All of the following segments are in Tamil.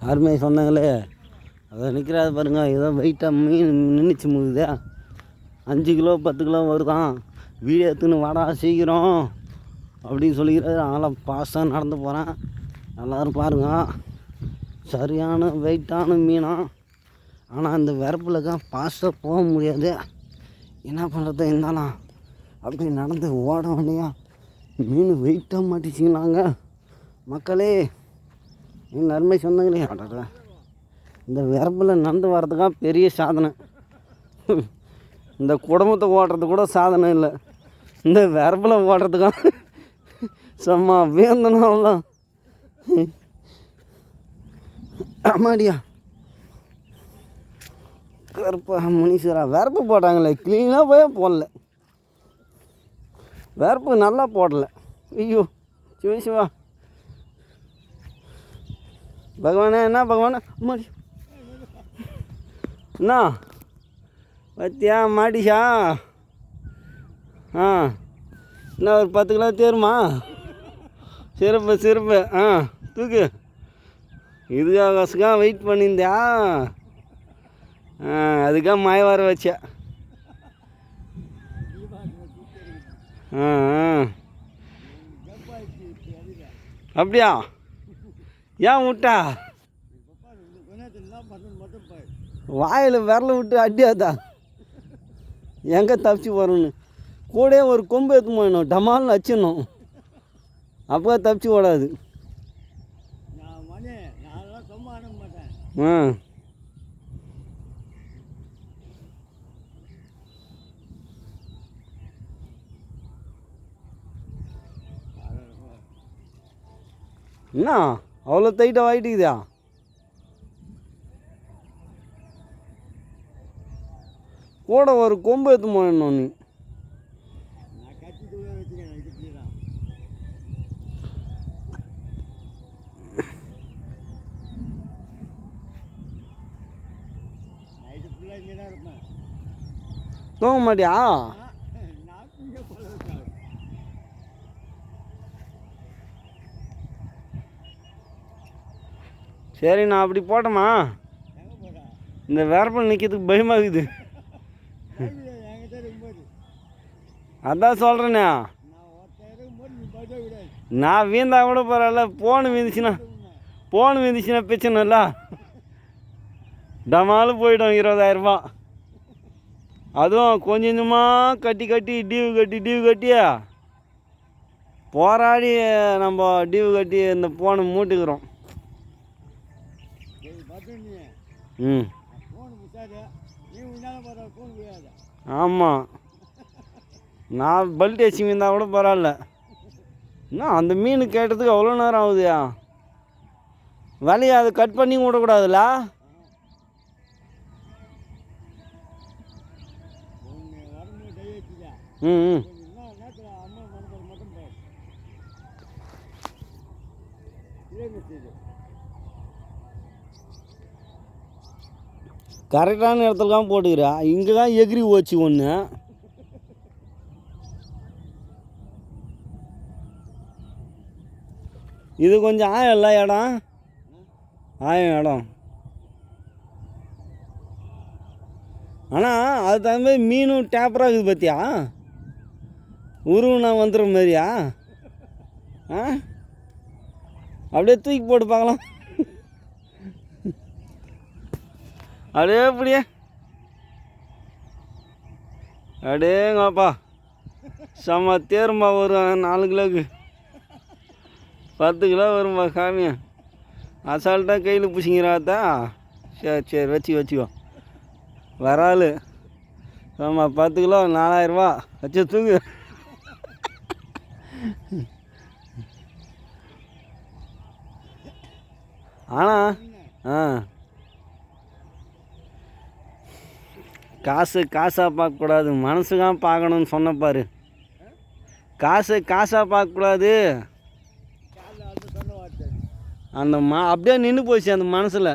யாருமே சொன்னாங்களே அதை நிற்கிறாது பாருங்கள். ஏதோ வெயிட்டாக மீன் நின்றுச்சு முகுதே. 5 கிலோ 10 கிலோ வருதான். வீடியோ எடுத்துன்னு வாடா சீக்கிரம் அப்படின்னு சொல்லிக்கிறாரு. அதனால் பாஸ்ட்டாக நடந்து போகிறேன். எல்லோரும் பாருங்க, சரியான வெயிட்டான மீனாக. ஆனால் அந்த வரப்புலக்கா பாஸ்ட்டாக போக முடியாது. என்ன பண்ணுறது இருந்தாலும் அப்படி நடந்து ஓட வேண்டியா. மீன் வெயிட்டாக மாட்டிச்சிங்களாங்க மக்களே. எங்கள் அருமை சொந்தங்களே, ஆடாட இந்த வரப்பில் நடந்து வர்றதுக்காக பெரிய சாதனை. இந்த குடும்பத்தை ஓடுறது கூட சாதனை இல்லை, இந்த வரப்பில் ஓடுறதுக்காக செம்ம வேந்தனாலாம். ஆமாடியா கருப்பா முனீஸ்வரா வரப்பு போட்டாங்களே, க்ளீனாக போய் போடல. வரப்பு நல்லா போடலை. ஐயோ சிவா பகவானே, என்ன பகவானே அம்மாடி என்ன பத்தியா மாட்டிஷா? என்ன ஒரு 10 கிலோ தேருமா? சிறப்பு தூக்கு. இதுக்காக வெயிட் பண்ணியிருந்தியா? அதுக்காக மாய வர வச்ச. அப்படியா? ஏன் விட்டா? வாயில் விரல விட்டு அடியாதா? எங்கே தப்பிச்சு போகிறோன்னு கூட ஒரு கொம்பு எடுத்து போயிடணும், டமால்னு வச்சிடணும். அப்போ தப்பிச்சு ஓடாது. என்ன அவ்வளோ டைட்டாக வாங்கிட்டுக்குதா? கூட ஒரு கொம்பு எடுத்து போயிடணும் நீ. தூங்க மாட்டியா? சரி, நான் அப்படி போட்டோமா? இந்த வேரப்பல் நிற்கிறதுக்கு பயமாகுது. அதான் சொல்கிறேண்ணே, நான் வீந்தா கூட பரவாயில்ல. போன் வீந்துச்சுன்னா பிரச்சனை இல்லை. டமாலும் போயிடும் 20,000 ரூபா. அதுவும் கொஞ்சம் கொஞ்சமாக கட்டி டியூ கட்டியா போராடி நம்ம டியூ கட்டி இந்த போனை மூட்டுக்கிறோம். ஆமாம், நான் பல்ட் அடிச்சு இருந்தால் கூட பரவாயில்ல. என்ன அந்த மீன் கேட்டதுக்கு அவ்வளோ நேரம் ஆகுதுயா? வலையை அதை கட் பண்ணி விடக்கூடாதுல்ல? கரெக்டான இடத்துல தான் போட்டுக்கிறா. இங்கே தான் எகிரி போச்சு ஒன்று. இது கொஞ்சம் ஆயம் இல்லை இடம், இடம். ஆனால் அது தகுந்த மாதிரி மீனும் டேப்பராக இருக்குது பார்த்தியா? உருவுனா வந்துடுற மாதிரியா? அப்படியே தூக்கி போட்டு பார்க்கலாம். அப்படியே அப்படியே அடேங்கப்பா, செம்ம தேரும்பா. வரும் 4 கிலோக்கு 10 கிலோ வரும்பா காமியா. அசால்ட்டாக கையில் பிடிச்சிங்கிறாத்தா. சரி வச்சுக்கோ. வராள் ஆமாம், 10 கிலோ 4,000 ரூபா வச்சு தூங்கு. ஆனால் காசாக பார்க்கக்கூடாது, மனசுதான் பார்க்கணுன்னு சொன்னப்பாரு. காசாக பார்க்கக்கூடாது. அந்த அப்படியே நின்று போச்சு அந்த மனசில்.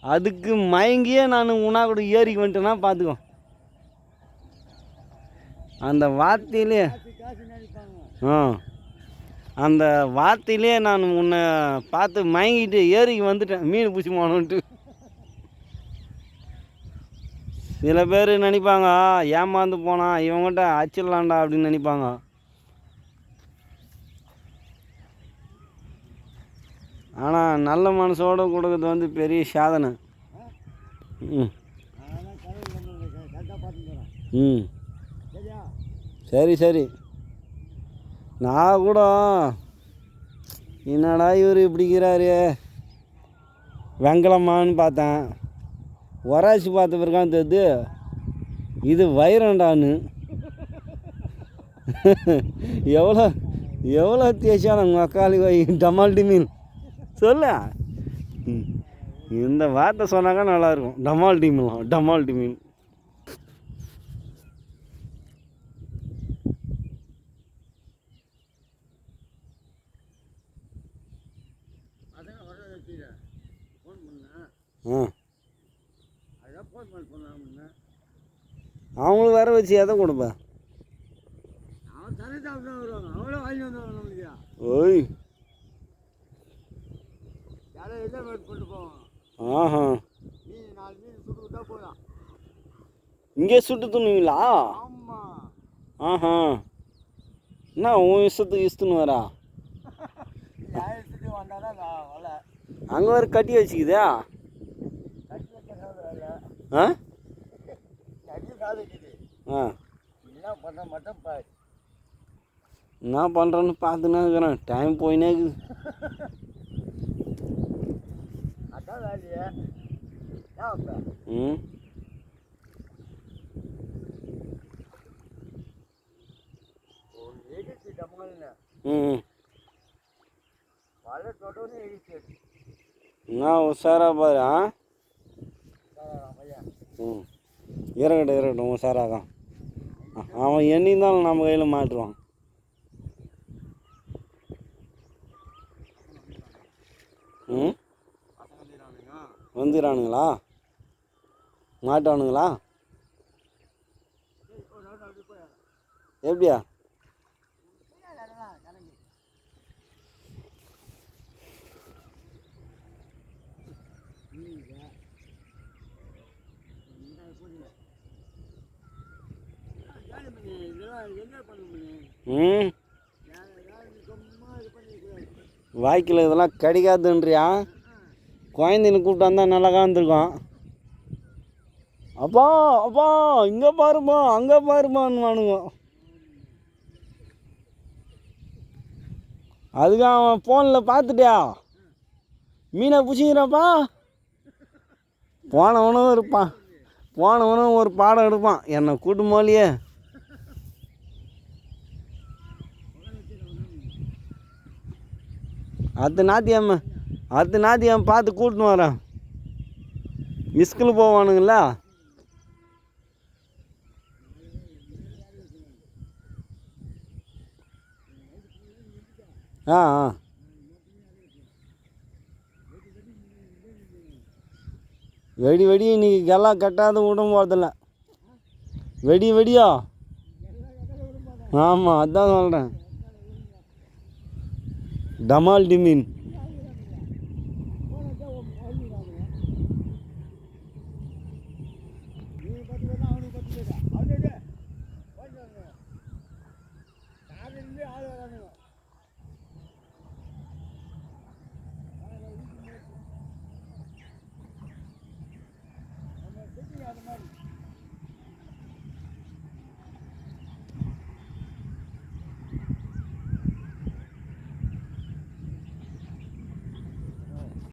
அதுக்கு மயங்கியே நான் உனா கூட ஏறிக்கு வந்துட்டேன்னா பார்த்துக்கோ. அந்த வார்த்தையிலே அந்த வார்த்தையிலே நான் உன்னை பார்த்து மயங்கிட்டு ஏரிக்கு வந்துட்டேன் மீன் பிடிச்சி போகணுன்ட்டு. சில பேர் நினைப்பாங்க ஏமாந்து போனான் இவங்ககிட்ட அச்சிடலாண்டா அப்படின்னு நினைப்பாங்க. ஆனால் நல்ல மனசோடு கொடுக்குறது வந்து பெரிய சாதனை. ம் ம் சரி சரி. நான் கூட என்னடா இவர் இப்படிக்கிறாரு வெங்கலம்மான்னு பார்த்தேன். வராசி பார்த்த பிறகான் தெரியுது இது வைரண்டான்னு. எவ்வளோ எவ்வளோ தேய்ச்சாலும் உங்கள் அக்காளி வை டமால் டிமீன் சொல்ல. இந்த வார்த்தை சொன்னாக்கா நல்லாயிருக்கும். டமால் டிமீன் டமால் டிமீன். அவங்களுக்கு வர வச்சு எதை கொடுப்பேன். ஓய் ஆஹா இங்கே சுட்டு துணுவீங்களா? ஆஹா என்ன உன் இஷ்டத்துக்கு இஷ்டன்னு வரா? அங்கே வேறு கட்டி வச்சுக்குதா? ஆ ஆ என்ன பண்ணுறேன்னு பார்த்துன்னு இருக்கிறேன். டைம் போயினே இருக்குது. ம் ம் என்ன உஷாரா பாரு. ஆ ம் இருக்கட்டும் உஷாராக. அவன் எண்ணி இருந்தாலும் நம்ம கையில் மாட்டுருவான். ம் வந்துடுறானுங்களா? மாட்டானுங்களா? எப்படியா? ம் வாய்க்கில் இதெல்லாம் கிடைக்காதுன்றியா? குழந்தைன்னு கூப்பிட்டு வந்தால் நல்லா காந்துருக்கோம். அப்பா அப்பா இங்கே பாருமா அங்கே பாருமான்னு வானுங்க. அதுக்கு அவன் ஃபோனில் பார்த்துட்டியா மீனை பிடிச்சிக்கிறாப்பா. போனவனும் ஒரு பாடம் எடுப்பான் என்னை கூட்டு போலியே. அடுத்த ஞாயிற்றுக்கிழமை பார்த்து கூட்டின்னு வரேன். ஸ்கூலு போவானுங்களா? ஆ ஆ வெடி இன்றைக்கி கெல்லாம் கட்டாத விட போகிறதில்ல. வெடியோ ஆமாம் அதான் சொல்கிறேன். டமால் டிமீன்.